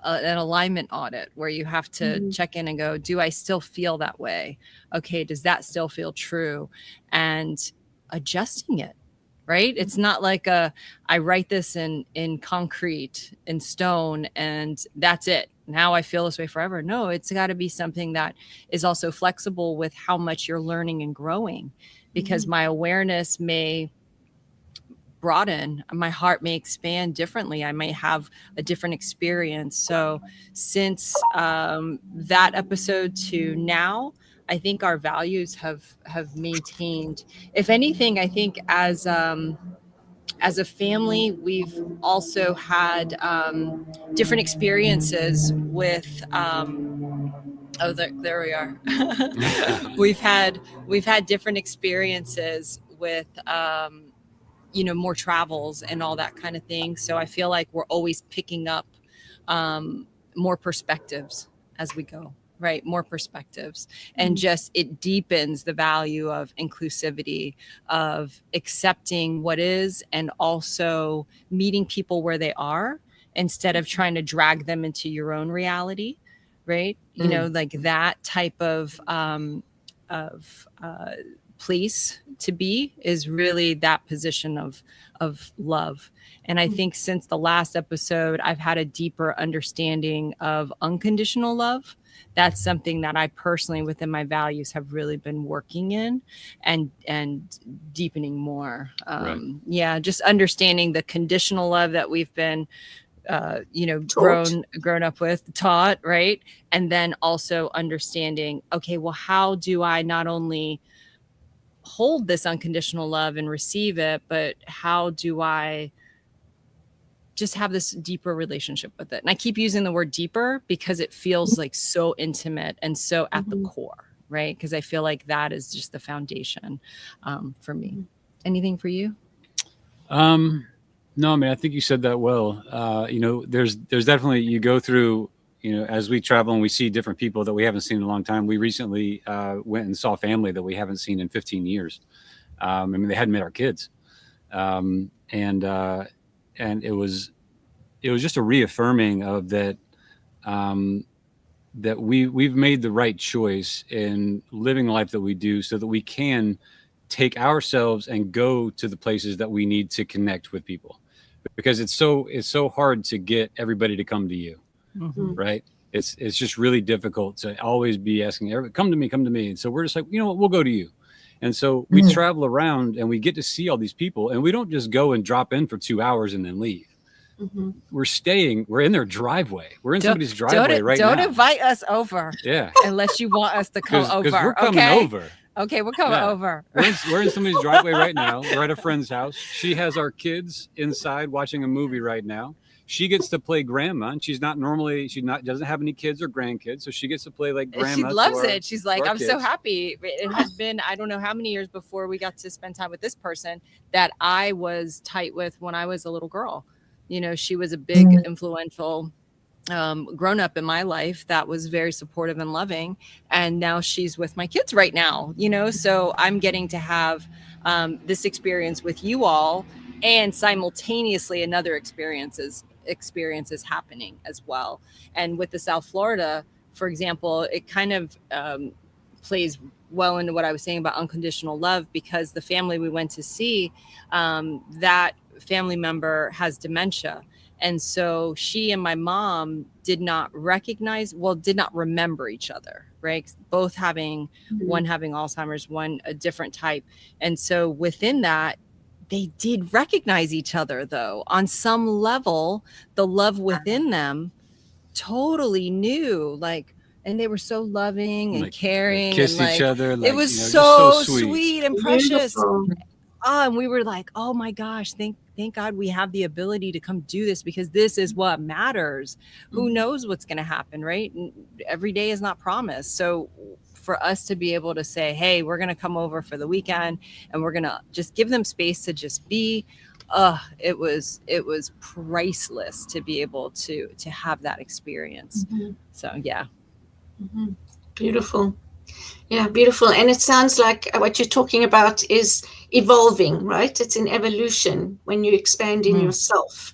an alignment audit where you have to check in and go, do I still feel that way? Okay, does that still feel true? And adjusting it, right? It's not like I write this in concrete, in stone, and that's it. Now I feel this way forever. No, it's got to be something that is also flexible with how much you're learning and growing, because my awareness may broaden, my heart may expand differently, I may have a different experience. So since that episode to now, I think our values have maintained. If anything, I think as a family, we've also had different experiences with oh, there we are. we've had different experiences with more travels and all that kind of thing. So I feel like we're always picking up more perspectives as we go, right? More perspectives. And just it deepens the value of inclusivity, of accepting what is, and also meeting people where they are instead of trying to drag them into your own reality, right? You know, like that type of place to be is really that position of love. And I think since the last episode, I've had a deeper understanding of unconditional love. That's something that I personally, within my values, have really been working in and deepening more. Right. Yeah, just understanding the conditional love that we've been grown up with, taught, right? And then also understanding, okay, well, how do I not only hold this unconditional love and receive it, but how do I just have this deeper relationship with it? And I keep using the word deeper because it feels like so intimate and so at the core, right? Because I feel like that is just the foundation for me. Anything for you? No, I mean, I think you said that well. There's definitely, you go through, as we travel and we see different people that we haven't seen in a long time. We recently went and saw family that we haven't seen in 15 years. I mean, they hadn't met our kids. And it was just a reaffirming of that, that we've made the right choice in living the life that we do, so that we can take ourselves and go to the places that we need to connect with people, because it's so hard to get everybody to come to you. Right. It's just really difficult to always be asking everybody, come to me. And so we're just like, you know what, we'll go to you. And so we travel around and we get to see all these people, and we don't just go and drop in for 2 hours and then leave. We're in their driveway. We're in somebody's driveway right now. Don't invite us over. Yeah. Unless you want us to come over. Because we're coming over. Okay, we're coming over. We're in somebody's driveway right now. We're at a friend's house. She has our kids inside watching a movie right now. She gets to play grandma, and doesn't have any kids or grandkids, so she gets to play like grandma. She loves it. She's like, I'm so happy. It had been, I don't know how many years before we got to spend time with this person that I was tight with when I was a little girl. She was a big influential grown up in my life that was very supportive and loving, and now she's with my kids right now, so I'm getting to have this experience with you all, and simultaneously another experiences happening as well. And with the South Florida, for example, it kind of plays well into what I was saying about unconditional love, because the family we went to see, that family member has dementia. And so she and my mom did not remember each other, right? Both having, one having Alzheimer's, one a different type. And so within that, they did recognize each other, though. On some level, the love within them totally knew, and they were so loving and caring. Kissed and each other. It was so sweet and precious. And we were like, oh my gosh, thank God we have the ability to come do this, because this is what matters. Who knows what's going to happen, right? And every day is not promised. So for us to be able to say, hey, we're going to come over for the weekend and we're going to just give them space to just be, it was priceless to be able to have that experience. So yeah. Beautiful. Yeah, beautiful. And it sounds like what you're talking about is evolving, right? It's an evolution when you expand in yourself.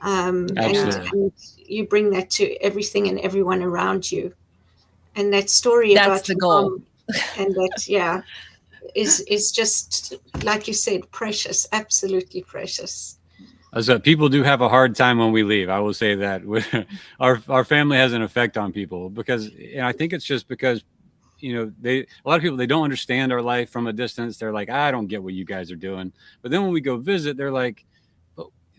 And you bring that to everything and everyone around you. And that story That's about the your goal. mom, and that, is just, like you said, precious, absolutely precious. So people do have a hard time when we leave. I will say that our family has an effect on people because, and I think it's just because, a lot of people, they don't understand our life from a distance. They're like, I don't get what you guys are doing. But then when we go visit, they're like,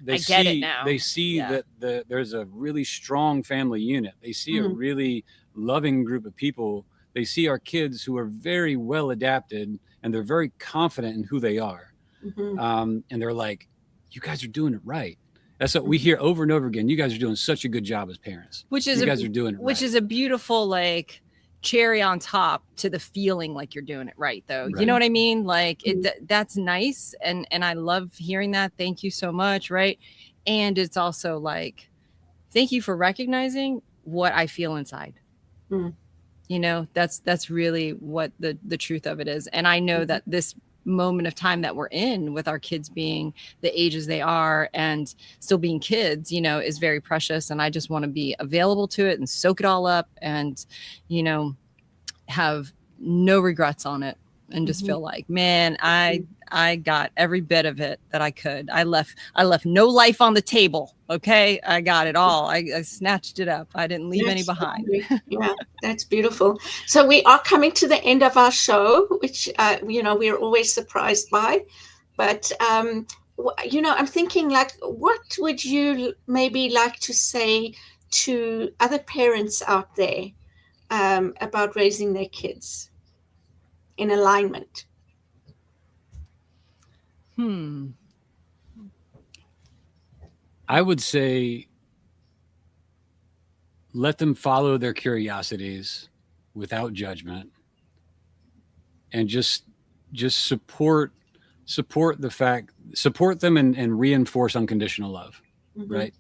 I get it now. They see that there's a really strong family unit. They see a really loving group of people. They see our kids who are very well adapted and they're very confident in who they are. And they're like, you guys are doing it right. That's what we hear over and over again. You guys are doing such a good job as parents. You guys are doing it right. Which is a beautiful, like, cherry on top to the feeling like you're doing it right, though. Right. You know what I mean? Like, that's nice. And I love hearing that. Thank you so much. Right. And it's also like, thank you for recognizing what I feel inside. That's really what the truth of it is. And I know that this moment of time that we're in with our kids being the ages they are and still being kids, is very precious. And I just want to be available to it and soak it all up and, have no regrets on it and just feel like, man, I got every bit of it that I could. I left no life on the table. Okay. I got it all. I snatched it up. I didn't leave any behind. Yeah, that's beautiful. So we are coming to the end of our show, which, we're always surprised by, but, I'm thinking, like, what would you maybe like to say to other parents out there, about raising their kids in alignment? I would say let them follow their curiosities without judgment and just support them and reinforce unconditional love. Right.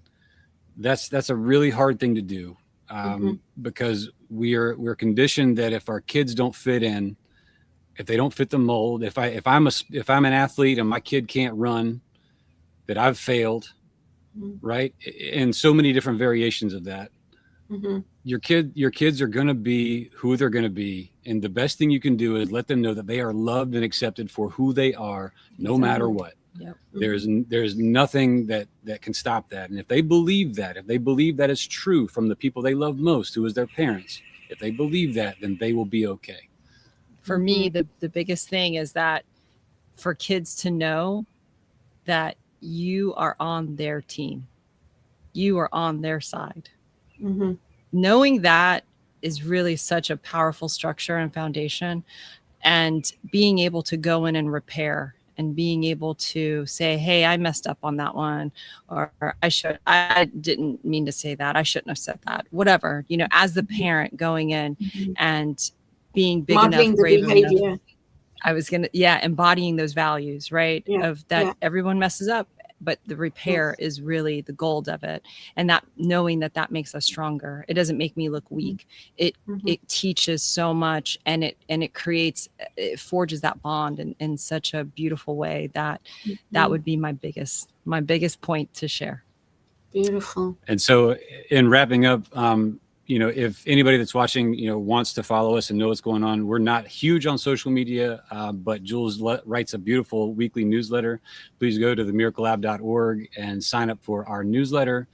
That's a really hard thing to do. Because we're conditioned that if our kids don't fit in, if they don't fit the mold, if I'm an athlete and my kid can't run, that I've failed, right? And so many different variations of that. Your kids are going to be who they're going to be. And the best thing you can do is let them know that they are loved and accepted for who they are, no matter what. Yep. There's nothing that can stop that. And if they believe that is true from the people they love most, who is their parents, if they believe that, then they will be okay. For me, the biggest thing is that for kids to know that you are on their team, you are on their side. Knowing that is really such a powerful structure and foundation, and being able to go in and repair and being able to say, hey, I messed up on that one, or I didn't mean to say that. I shouldn't have said that, whatever, as the parent going in and being big enough, brave enough. I was embodying those values, right? Everyone messes up, but the repair is really the gold of it. And that knowing that makes us stronger. It doesn't make me look weak. It teaches so much, and it forges that bond in such a beautiful way that would be my biggest point to share. Beautiful. And so in wrapping up, if anybody that's watching, wants to follow us and know what's going on, we're not huge on social media, but Jules writes a beautiful weekly newsletter. Please go to themiraclelab.org and sign up for our newsletter.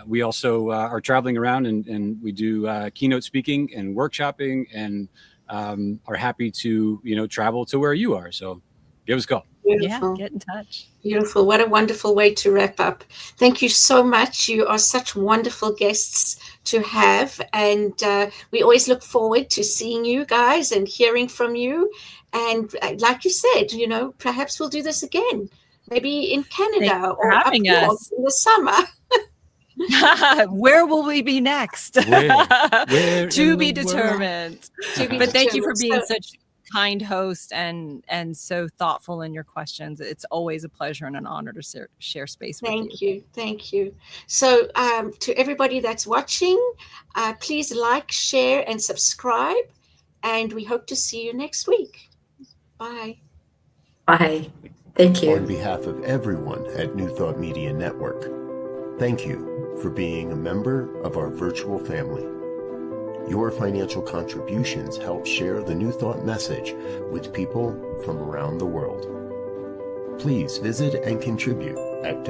We also are traveling around and we do keynote speaking and workshopping, and are happy to, travel to where you are. So give us a call. Beautiful. Yeah, get in touch. Beautiful. What a wonderful way to wrap up. Thank you so much. You are such wonderful guests to have. And we always look forward to seeing you guys and hearing from you. And like you said, perhaps we'll do this again, maybe in Canada or up north in the summer. Where will we be next? Where To be in the world? determined. To be But thank you for determined. being So- such kind host and so thoughtful in your questions. It's always a pleasure and an honor to share space with you. Thank you. So to everybody that's watching, please like, share, and subscribe. And we hope to see you next week. Bye. Bye. Thank you. On behalf of everyone at New Thought Media Network, thank you for being a member of our virtual family. Your financial contributions help share the New Thought message with people from around the world. Please visit and contribute at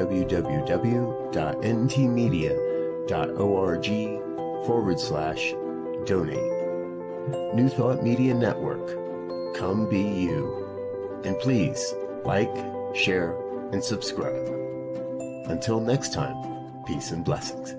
www.ntmedia.org/donate. New Thought Media Network, come be you. And please like, share, and subscribe. Until next time, peace and blessings.